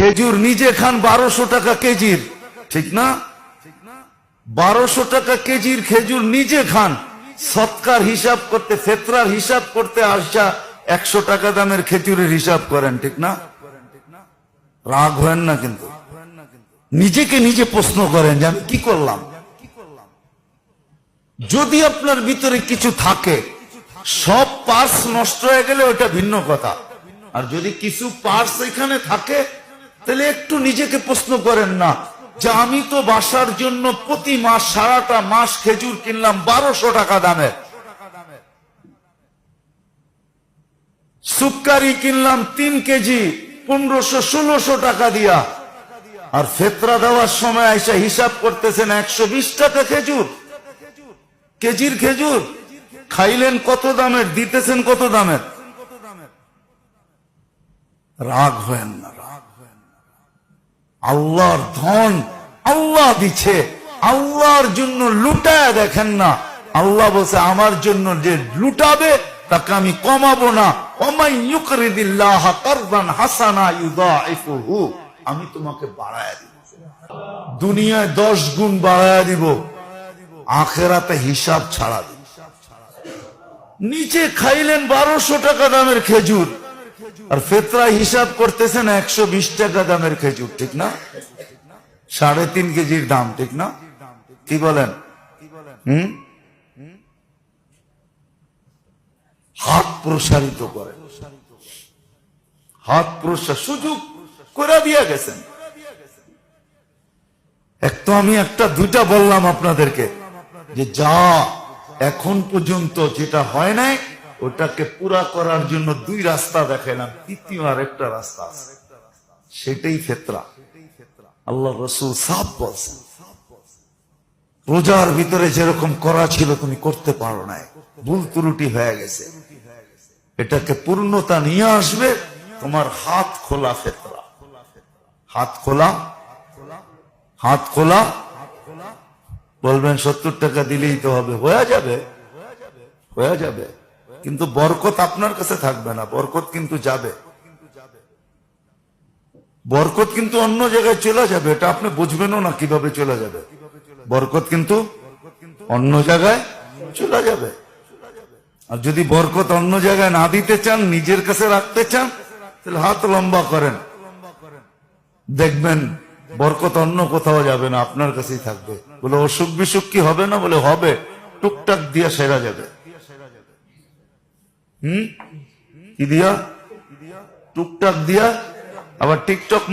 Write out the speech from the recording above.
খেজুর নিজে খান 1200 টাকা কেজির, ঠিক না? 1200 টাকা কেজির খেজুর নিজে খান, সৎকার হিসাব করতে, ফেতরার হিসাব করতে আসা 100 টাকা দামের খেজুরের হিসাব করেন, ঠিক না? রাগ হয় না? কিন্তু নিজেকে নিজে প্রশ্ন করেন যে আমি কি করলাম। যদি আপনার ভিতরে কিছু থাকে, সব পার্স নষ্ট হয়ে গেলে ওটা ভিন্ন কথা, আর যদি কিছু পার্স এখানে থাকে তাহলে একটু নিজেকে প্রশ্ন করেন না যে আমি তো বাসার জন্য প্রতি মাস সারাটা মাস খেজুর কিনলাম 1200 টাকা দামের, সুক্কারি কিনলাম 3 কেজি 1500-1600 টাকা দিয়া, আর ফেতরা দেওয়ার সময় আইসা হিসাব করতেছেন 120 টাকা খেজুর, কেজির খেজুর। খাইলেন কত দামের, দিতেছেন কত দামের? রাগ হয় না? আল্লাহর ধন আল্লাহ দিচ্ছে, আল্লাহর জন্য লুটায় দেখেন না। আল্লাহ বলছে আমার জন্য যে লুটাবে তাকে আমি কমাবো না, ওমাই ইউকরিদিল্লাহ কারদান হাসানা ইউদাইফুহু, আমি তোমাকে বাড়ায় দিব, দুনিয়ায় 10 গুণ বাড়ায় দিব, আখিরাতে হিসাব ছাড়া দিব। নিচে খাইলেন 1200 টাকা দামের খেজুর, আর ফেতরা হিসাব করতেছেন 120 টাকা দামের খেজুর, ঠিক না? 3.5 কেজির দাম, ঠিক না? কি বলেন? হাত প্রসারিত করে, হাত প্রসার সুযোগ করে দিয়ে গেছেন। এক তো আমি একটা দুইটা বললাম আপনাদেরকে যে যা এখন পর্যন্ত যেটা হয় নাই ওটাকে পুরা করার জন্য 2 রাস্তা দেখাইলাম, তৃতীয় আর একটা রাস্তা আছে, সেটাই ফেতরা। আল্লাহ রাসূল সাফ বলছেন, রোজার ভিতরে যেরকম করা ছিল তুমি করতে পারো নাই, ভুল ত্রুটি হয়ে গেছে, এটাকে পূর্ণতা নিয়ে আসবে তোমার হাত খোলা ফেতরা। হাত খোলা, হাত খোলা। বলবেন 70 টাকা দিলেই তো হবে, হয়ে যাবে, হয়ে যাবে, কিন্তু বরকত আপনার কাছে থাকবে না, বরকত কিন্তু যাবে, বরকত কিন্তু অন্য জায়গায় চলে যাবে, এটা আপনি বুঝবেনও না কিভাবে চলে যাবে, বরকত কিন্তু অন্য জায়গায় চলে যাবে। আর যদি বরকত অন্য জায়গায় না দিতে চান, নিজের কাছে রাখতে চান, তাহলে হাত লম্বা করেন, দেখবেন বরকত অন্য কোথাও যাবে না, আপনার কাছেই থাকবে। বলে অসুখ বিসুখ কি হবে না? বলে হবে, টুকটাক দিয়া সেরা যাবে। কি দিয়া? টুকটাক দিয়া। আবার টিকটক